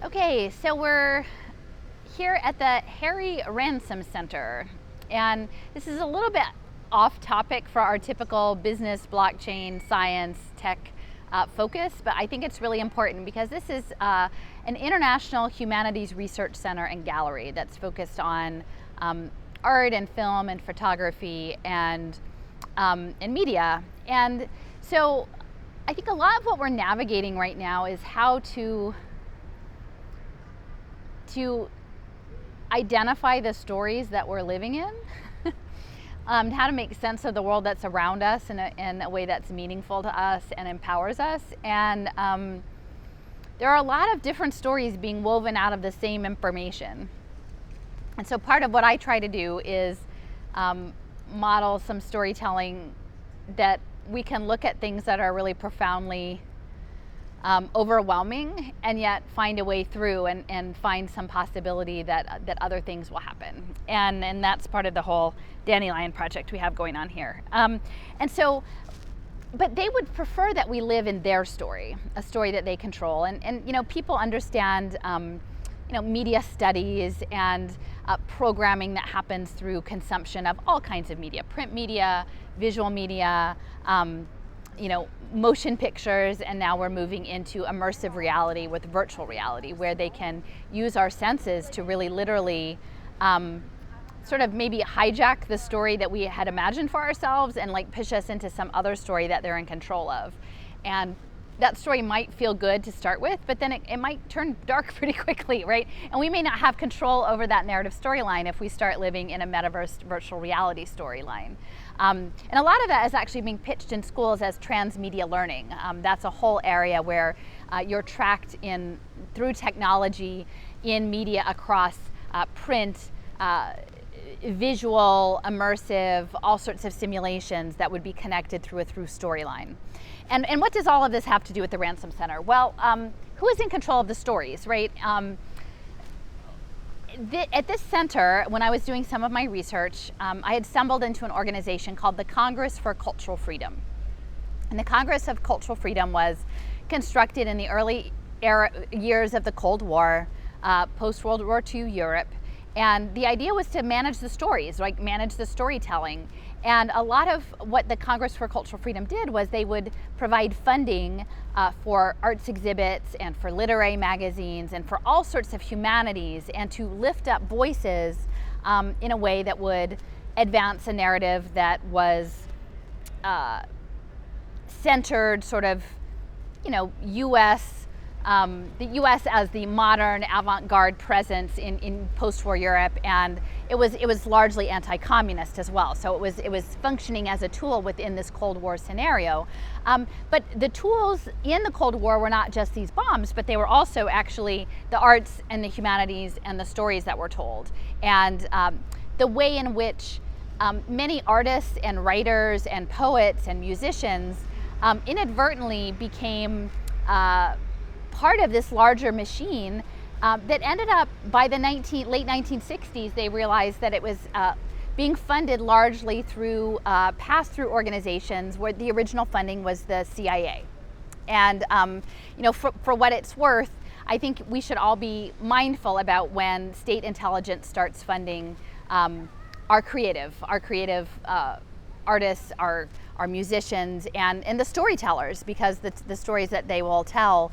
Okay, so we're here at the Harry Ransom Center, and this is a little bit off topic for our typical business, blockchain, science, tech focus, but I think it's really important because this is an international humanities research center and gallery that's focused on art and film and photography and media. And so I think a lot of what we're navigating right now is how to identify the stories that we're living in, how to make sense of the world that's around us in a way that's meaningful to us and empowers us. And there are a lot of different stories being woven out of the same information. And so part of what I try to do is model some storytelling that we can look at things that are really profoundly overwhelming and yet find a way through and find some possibility that other things will happen. And that's part of the whole Dandelion project we have going on here. But they would prefer that we live in their story, a story that they control. And you know, people understand media studies and programming that happens through consumption of all kinds of media, print media, visual media, motion pictures, and now we're moving into immersive reality with virtual reality, where they can use our senses to really literally sort of maybe hijack the story that we had imagined for ourselves and like push us into some other story that they're in control of. And that story might feel good to start with, but then it might turn dark pretty quickly, right? And we may not have control over that narrative storyline if we start living in a metaverse virtual reality storyline. And a lot of that is actually being pitched in schools as transmedia learning. That's a whole area where you're tracked in through technology in media across print, visual, immersive, all sorts of simulations that would be connected through a through storyline. And what does all of this have to do with the Ransom Center? Well, who is in control of the stories, right? At this center, when I was doing some of my research, I had stumbled into an organization called the Congress for Cultural Freedom. And the Congress of Cultural Freedom was constructed in the early years of the Cold War, post-World War II Europe. And the idea was to manage the stories, like manage the storytelling. And a lot of what the Congress for Cultural Freedom did was they would provide funding for arts exhibits and for literary magazines and for all sorts of humanities, and to lift up voices in a way that would advance a narrative that was centered sort of, the U.S. as the modern avant-garde presence in post-war Europe, and it was largely anti-communist as well. So it was functioning as a tool within this Cold War scenario. But the tools in the Cold War were not just these bombs, but they were also actually the arts and the humanities and the stories that were told, and the way in which many artists and writers and poets and musicians inadvertently became part of this larger machine that ended up, by the late 1960s, they realized that it was being funded largely through pass-through organizations, where the original funding was the CIA. And for what it's worth, I think we should all be mindful about when state intelligence starts funding our creative artists, our musicians, and the storytellers, because the stories that they will tell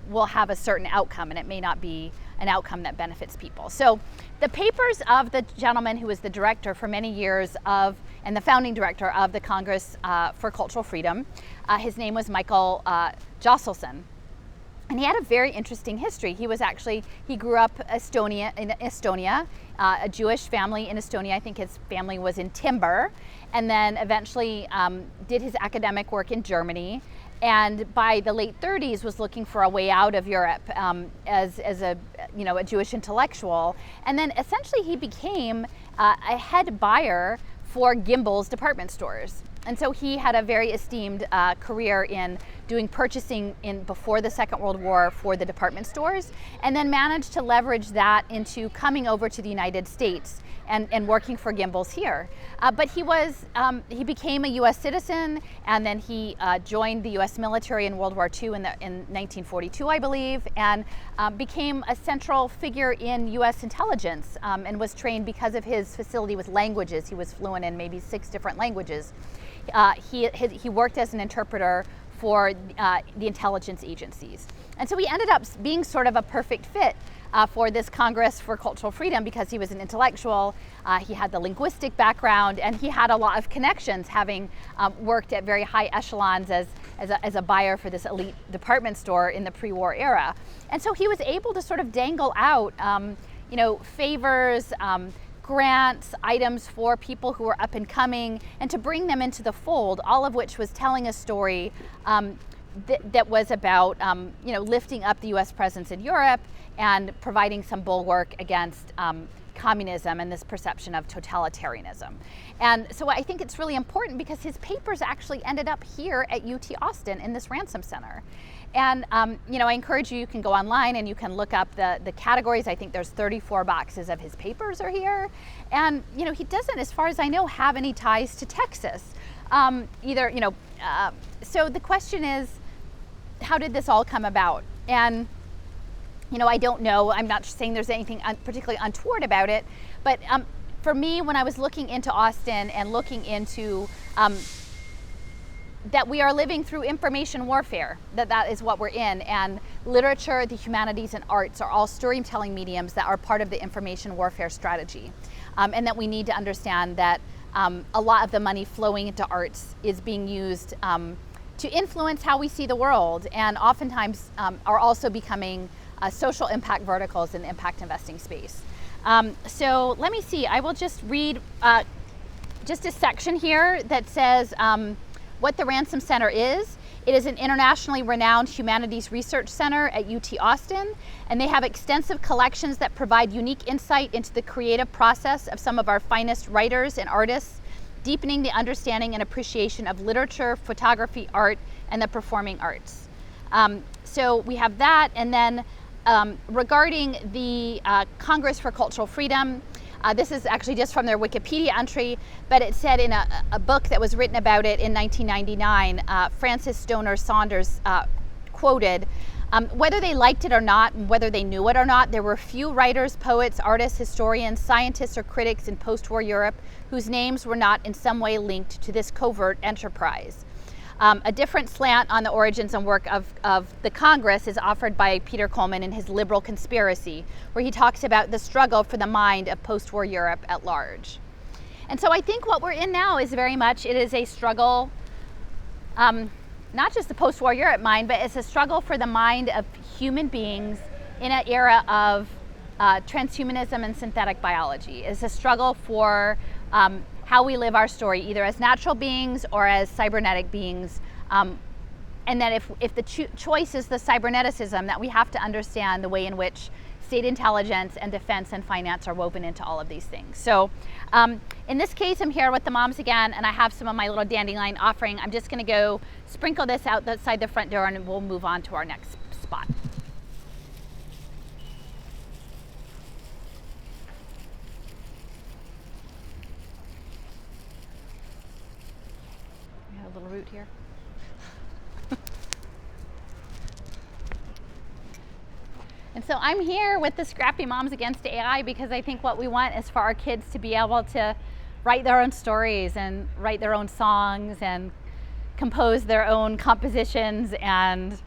will have a certain outcome, and it may not be an outcome that benefits people. So the papers of the gentleman who was the director for many years and the founding director of the Congress for Cultural Freedom, his name was Michael Joselson. And he had a very interesting history. He grew up in Estonia, a Jewish family in Estonia. I think his family was in timber, and then eventually did his academic work in Germany. And by the late 30s was looking for a way out of Europe as a Jewish intellectual. And then essentially he became a head buyer for Gimbel's department stores. And so he had a very esteemed career in doing purchasing before the Second World War for the department stores, and then managed to leverage that into coming over to the United States and working for Gimbel's here. But he became a U.S. citizen, and then he joined the U.S. military in World War II in 1942, I believe, and became a central figure in U.S. intelligence, and was trained because of his facility with languages. He was fluent in maybe 6 different languages. He worked as an interpreter for the intelligence agencies. And so he ended up being sort of a perfect fit for this Congress for Cultural Freedom, because he was an intellectual, he had the linguistic background, and he had a lot of connections, having worked at very high echelons as a buyer for this elite department store in the pre-war era. And so he was able to sort of dangle out favors, grants, items for people who were up and coming, and to bring them into the fold, all of which was telling a story that was about lifting up the U.S. presence in Europe and providing some bulwark against communism and this perception of totalitarianism. And so I think it's really important, because his papers actually ended up here at UT Austin in this Ransom Center. And I encourage you can go online and you can look up the categories. I think there's 34 boxes of his papers are here. And he doesn't, as far as I know, have any ties to Texas. So the question is, how did this all come about? And I don't know. I'm not saying there's anything particularly untoward about it. But for me, when I was looking into Austin and looking into that we are living through information warfare, that is what we're in, and literature, the humanities, and arts are all storytelling mediums that are part of the information warfare strategy, and that we need to understand that a lot of the money flowing into arts is being used to influence how we see the world, and oftentimes are also becoming social impact verticals in the impact investing space. So let me see, I will just read just a section here that says what the Ransom Center is. It is an internationally renowned humanities research center at UT Austin, and they have extensive collections that provide unique insight into the creative process of some of our finest writers and artists, deepening the understanding and appreciation of literature, photography, art, and the performing arts. So we have that, and then regarding the Congress for Cultural Freedom, this is actually just from their Wikipedia entry, but it said in a book that was written about it in 1999, Frances Stoner Saunders quoted, whether they liked it or not, and whether they knew it or not, there were few writers, poets, artists, historians, scientists, or critics in post-war Europe whose names were not in some way linked to this covert enterprise. A different slant on the origins and work of the Congress is offered by Peter Coleman in his Liberal Conspiracy, where he talks about the struggle for the mind of post-war Europe at large. And so I think what we're in now is very much, it is a struggle, not just the post-war Europe mind, but it's a struggle for the mind of human beings in an era of transhumanism and synthetic biology. It's a struggle for how we live our story, either as natural beings or as cybernetic beings, and that if the choice is the cyberneticism, that we have to understand the way in which state intelligence and defense and finance are woven into all of these things. So in this case, I'm here with the moms again, and I have some of my little dandelion offering. I'm just gonna go sprinkle this outside the front door, and we'll move on to our next spot. Little root here. And so I'm here with the Scrappy Moms Against AI because I think what we want is for our kids to be able to write their own stories and write their own songs and compose their own compositions and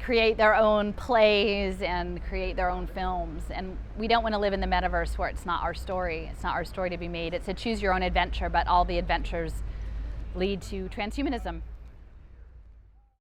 create their own plays and create their own films. And we don't want to live in the metaverse where it's not our story. It's not our story to be made. It's a choose your own adventure, but all the adventures lead to transhumanism.